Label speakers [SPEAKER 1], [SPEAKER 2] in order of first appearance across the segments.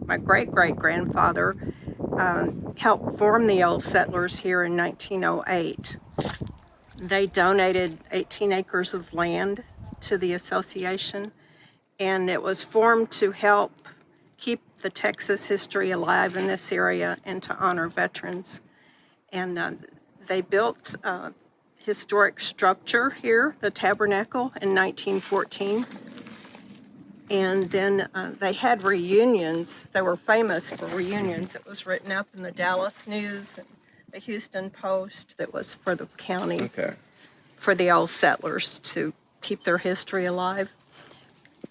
[SPEAKER 1] my great-great-grandfather helped form the old settlers here in 1908. They donated 18 acres of land to the association, and it was formed to help keep the Texas history alive in this area and to honor veterans. And they built a historic structure here, the tabernacle, in 1914. And then they had reunions. They were famous for reunions. It was written up in the Dallas News and the Houston Post. That was for the county, for the old settlers to keep their history alive.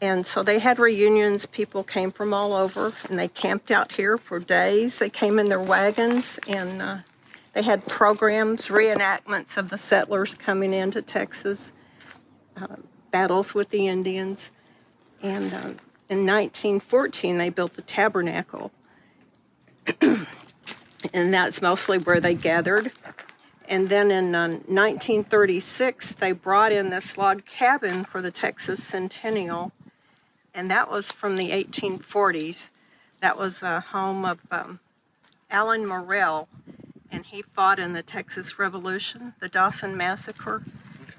[SPEAKER 1] And so they had reunions. People came from all over, and they camped out here for days. They came in their wagons, and they had programs, reenactments of the settlers coming into Texas, battles with the Indians. And in 1914, they built the tabernacle. And that's mostly where they gathered. And then in 1936, they brought in this log cabin for the Texas Centennial. And that was from the 1840s. That was a home of Allen-Morrell. And he fought in the Texas Revolution, the Dawson-Massacre.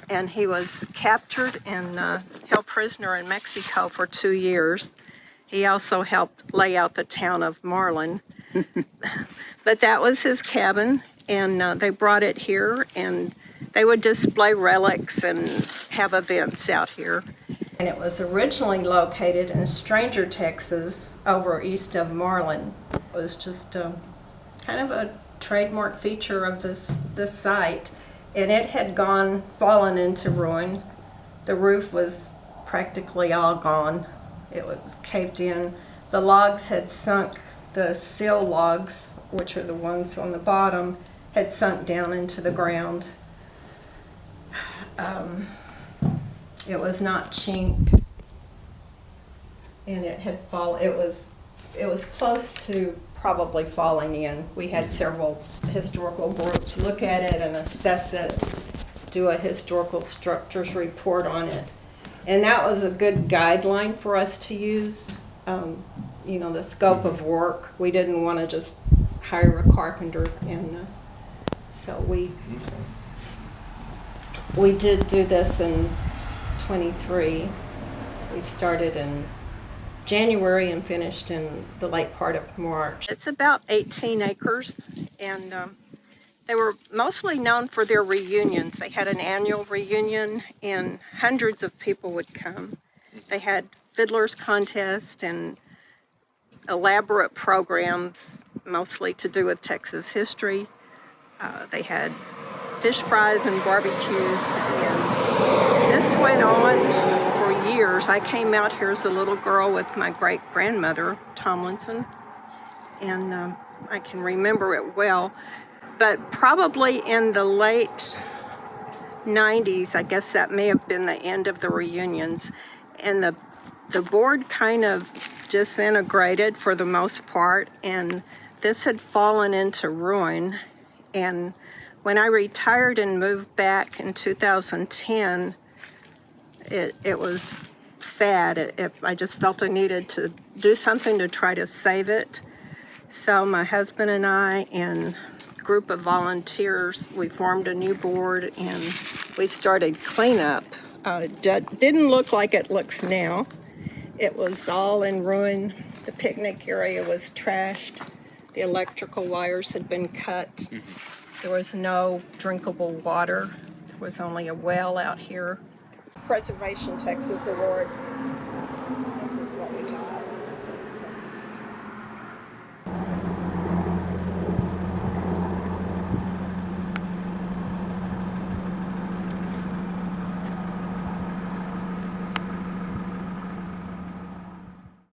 [SPEAKER 1] And he was captured and held prisoner in Mexico for 2 years. He also helped lay out the town of Marlin. But that was his cabin, and they brought it here, and they would display relics and have events out here. And it was originally located in Stranger, Texas, over east of Marlin. It was just kind of a trademark feature of this site. And it had fallen into ruin. The roof was practically all gone. It was caved in. The logs had sunk, the sill logs, which are the ones on the bottom, had sunk down into the ground. It was not chinked, and it had fallen. It was close to probably falling in. We had several historical groups look at it and assess it, do a historical structures report on it. And that was a good guideline for us to use, the scope of work. We didn't want to just hire a carpenter, and so we did do this in 23. We started in January and finished in the late part of March. It's about 18 acres, and they were mostly known for their reunions. They had an annual reunion, and hundreds of people would come. They had fiddlers contest and elaborate programs, mostly to do with Texas history. They had fish fries and barbecues, and this went on for years. I came out here as a little girl with my great-grandmother, Tomlinson, and I can remember it well. But probably in the late 90s, I guess that may have been the end of the reunions, and the board kind of disintegrated for the most part, and this had fallen into ruin. And when I retired and moved back in 2010, it was sad. I just felt I needed to do something to try to save it. So my husband and I and a group of volunteers, we formed a new board, and we started cleanup. It didn't look like it looks now. It was all in ruin. The picnic area was trashed. The electrical wires had been cut. There was no drinkable water. There was only a well out here. Preservation Texas Awards. This is what we got.